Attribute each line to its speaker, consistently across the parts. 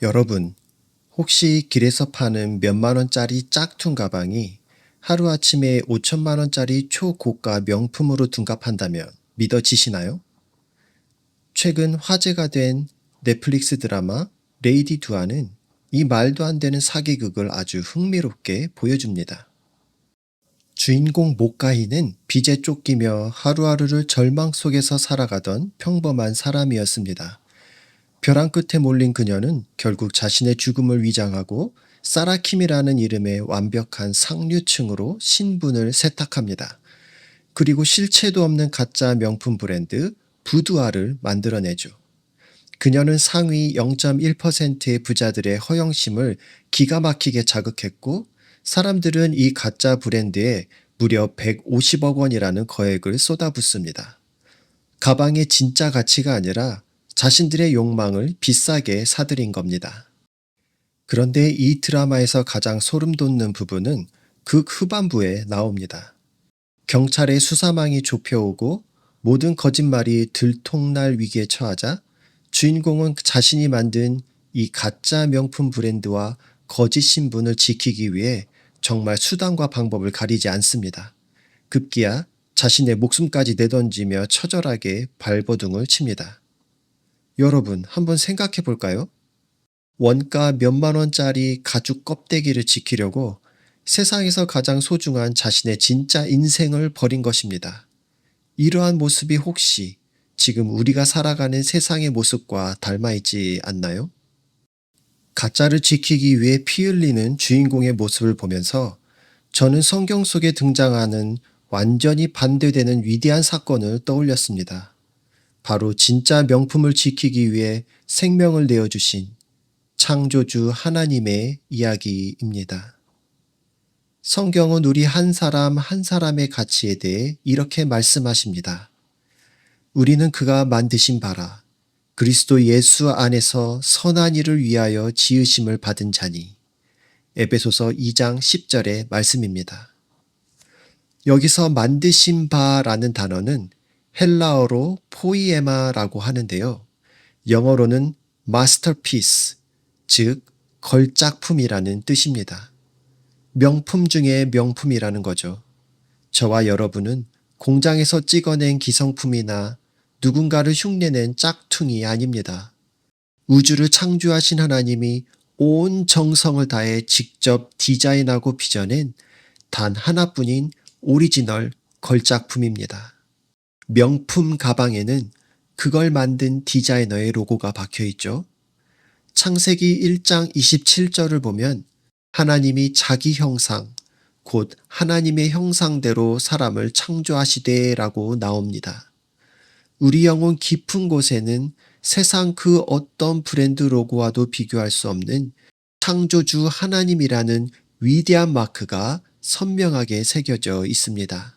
Speaker 1: 여러분, 혹시 길에서 파는 몇만 원짜리 짝퉁 가방이 하루아침에 5천만 원짜리 초고가 명품으로 둔갑한다면 믿어지시나요? 최근 화제가 된 넷플릭스 드라마 레이디 두아는 이 말도 안 되는 사기극을 아주 흥미롭게 보여줍니다. 주인공 모카히는 빚에 쫓기며 하루하루를 절망 속에서 살아가던 평범한 사람이었습니다. 벼랑 끝에 몰린 그녀는 결국 자신의 죽음을 위장하고 사라킴이라는 이름의 완벽한 상류층으로 신분을 세탁합니다. 그리고 실체도 없는 가짜 명품 브랜드 부두아를 만들어내죠. 그녀는 상위 0.1%의 부자들의 허영심을 기가 막히게 자극했고, 사람들은 이 가짜 브랜드에 무려 150억 원이라는 거액을 쏟아붓습니다. 가방의 진짜 가치가 아니라 자신들의 욕망을 비싸게 사들인 겁니다. 그런데 이 드라마에서 가장 소름 돋는 부분은 극 후반부에 나옵니다. 경찰의 수사망이 좁혀오고 모든 거짓말이 들통날 위기에 처하자 주인공은 자신이 만든 이 가짜 명품 브랜드와 거짓 신분을 지키기 위해 정말 수단과 방법을 가리지 않습니다. 급기야 자신의 목숨까지 내던지며 처절하게 발버둥을 칩니다. 여러분, 한번 생각해 볼까요? 원가 몇만 원짜리 가죽 껍데기를 지키려고 세상에서 가장 소중한 자신의 진짜 인생을 버린 것입니다. 이러한 모습이 혹시 지금 우리가 살아가는 세상의 모습과 닮아 있지 않나요? 가짜를 지키기 위해 피 흘리는 주인공의 모습을 보면서 저는 성경 속에 등장하는 완전히 반대되는 위대한 사건을 떠올렸습니다. 바로 진짜 명품을 지키기 위해 생명을 내어주신 창조주 하나님의 이야기입니다. 성경은 우리 한 사람 한 사람의 가치에 대해 이렇게 말씀하십니다. 우리는 그가 만드신 바라 그리스도 예수 안에서 선한 일을 위하여 지으심을 받은 자니. 에베소서 2장 10절의 말씀입니다. 여기서 만드신 바라는 단어는 헬라어로 포이에마라고 하는데요. 영어로는 마스터피스, 즉 걸작품이라는 뜻입니다. 명품 중에 명품이라는 거죠. 저와 여러분은 공장에서 찍어낸 기성품이나 누군가를 흉내낸 짝퉁이 아닙니다. 우주를 창조하신 하나님이 온 정성을 다해 직접 디자인하고 빚어낸 단 하나뿐인 오리지널 걸작품입니다. 명품 가방에는 그걸 만든 디자이너의 로고가 박혀 있죠. 창세기 1장 27절을 보면 하나님이 자기 형상, 곧 하나님의 형상대로 사람을 창조하시되라고 나옵니다. 우리 영혼 깊은 곳에는 세상 그 어떤 브랜드 로고와도 비교할 수 없는 창조주 하나님이라는 위대한 마크가 선명하게 새겨져 있습니다.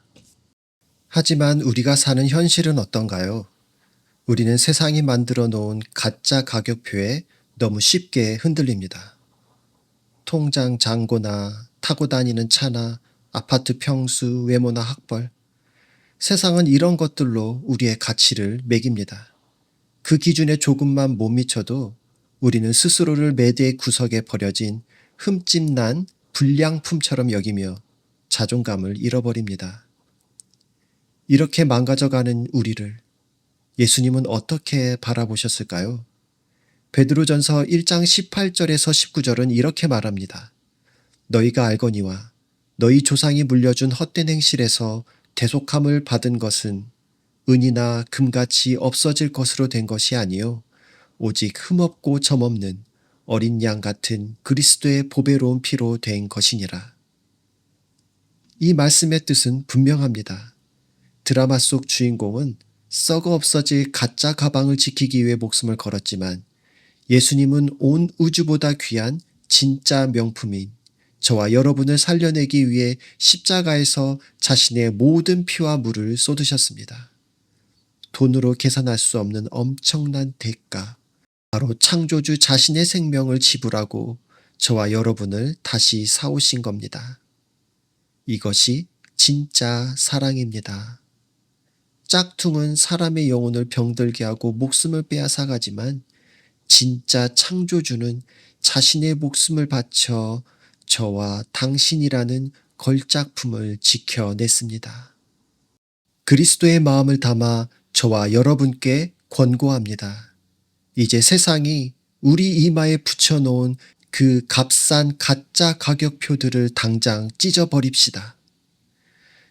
Speaker 1: 하지만 우리가 사는 현실은 어떤가요? 우리는 세상이 만들어 놓은 가짜 가격표에 너무 쉽게 흔들립니다. 통장 잔고나 타고 다니는 차나 아파트 평수, 외모나 학벌. 세상은 이런 것들로 우리의 가치를 매깁니다. 그 기준에 조금만 못 미쳐도 우리는 스스로를 매대의 구석에 버려진 흠집난 불량품처럼 여기며 자존감을 잃어버립니다. 이렇게 망가져가는 우리를 예수님은 어떻게 바라보셨을까요? 베드로전서 1장 18절에서 19절은 이렇게 말합니다. 너희가 알거니와 너희 조상이 물려준 헛된 행실에서 대속함을 받은 것은 은이나 금같이 없어질 것으로 된 것이 아니요 오직 흠없고 점없는 어린 양 같은 그리스도의 보배로운 피로 된 것이니라. 이 말씀의 뜻은 분명합니다. 드라마 속 주인공은 썩어 없어질 가짜 가방을 지키기 위해 목숨을 걸었지만 예수님은 온 우주보다 귀한 진짜 명품인 저와 여러분을 살려내기 위해 십자가에서 자신의 모든 피와 물을 쏟으셨습니다. 돈으로 계산할 수 없는 엄청난 대가, 바로 창조주 자신의 생명을 지불하고 저와 여러분을 다시 사오신 겁니다. 이것이 진짜 사랑입니다. 짝퉁은 사람의 영혼을 병들게 하고 목숨을 빼앗아가지만 진짜 창조주는 자신의 목숨을 바쳐 저와 당신이라는 걸작품을 지켜냈습니다. 그리스도의 마음을 담아 저와 여러분께 권고합니다. 이제 세상이 우리 이마에 붙여놓은 그 값싼 가짜 가격표들을 당장 찢어버립시다.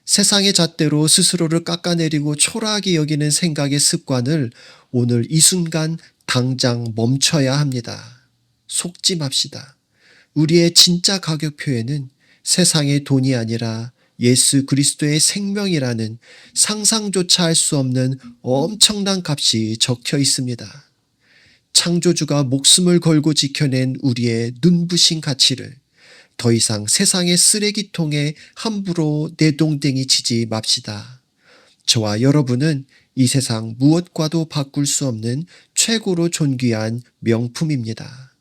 Speaker 1: 세상의 잣대로 스스로를 깎아내리고 초라하게 여기는 생각의 습관을 오늘 이 순간 당장 멈춰야 합니다. 속지 맙시다. 우리의 진짜 가격표에는 세상의 돈이 아니라 예수 그리스도의 생명이라는 상상조차 할 수 없는 엄청난 값이 적혀 있습니다. 창조주가 목숨을 걸고 지켜낸 우리의 눈부신 가치를 더 이상 세상의 쓰레기통에 함부로 내동댕이 치지 맙시다. 저와 여러분은 이 세상 무엇과도 바꿀 수 없는 최고로 존귀한 명품입니다.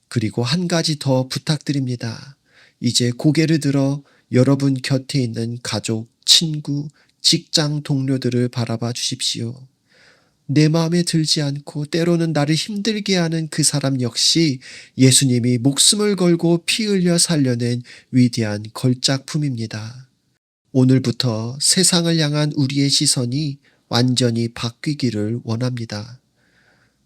Speaker 1: 그리고 한 가지 더 부탁드립니다. 이제 고개를 들어 여러분 곁에 있는 가족, 친구, 직장 동료들을 바라봐 주십시오. 내 마음에 들지 않고 때로는 나를 힘들게 하는 그 사람 역시 예수님이 목숨을 걸고 피 흘려 살려낸 위대한 걸작품입니다. 오늘부터 세상을 향한 우리의 시선이 완전히 바뀌기를 원합니다.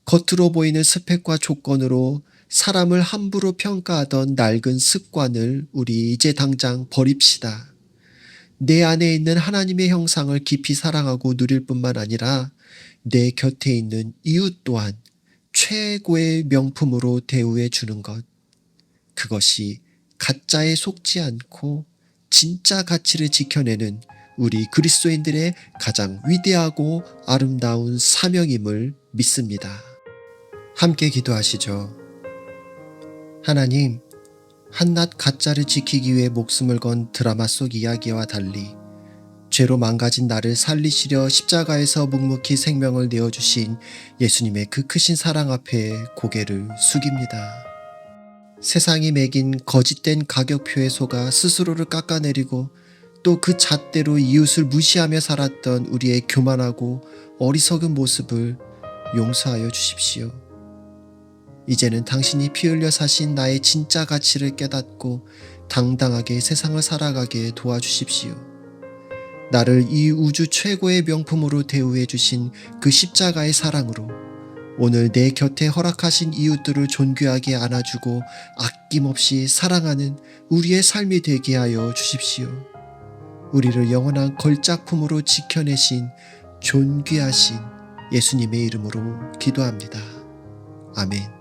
Speaker 1: 겉으로 보이는 스펙과 조건으로 사람을 함부로 평가하던 낡은 습관을 우리 이제 당장 버립시다. 내 안에 있는 하나님의 형상을 깊이 사랑하고 누릴 뿐만 아니라 내 곁에 있는 이웃 또한 최고의 명품으로 대우해 주는 것. 그것이 가짜에 속지 않고 진짜 가치를 지켜내는 우리 그리스도인들의 가장 위대하고 아름다운 사명임을 믿습니다. 함께 기도하시죠. 하나님, 한낱 가짜를 지키기 위해 목숨을 건 드라마 속 이야기와 달리 죄로 망가진 나를 살리시려 십자가에서 묵묵히 생명을 내어주신 예수님의 그 크신 사랑 앞에 고개를 숙입니다. 세상이 매긴 거짓된 가격표에 속아 스스로를 깎아내리고 또 그 잣대로 이웃을 무시하며 살았던 우리의 교만하고 어리석은 모습을 용서하여 주십시오. 이제는 당신이 피 흘려 사신 나의 진짜 가치를 깨닫고 당당하게 세상을 살아가게 도와주십시오. 나를 이 우주 최고의 명품으로 대우해 주신 그 십자가의 사랑으로 오늘 내 곁에 허락하신 이웃들을 존귀하게 안아주고 아낌없이 사랑하는 우리의 삶이 되게 하여 주십시오. 우리를 영원한 걸작품으로 지켜내신 존귀하신 예수님의 이름으로 기도합니다. 아멘.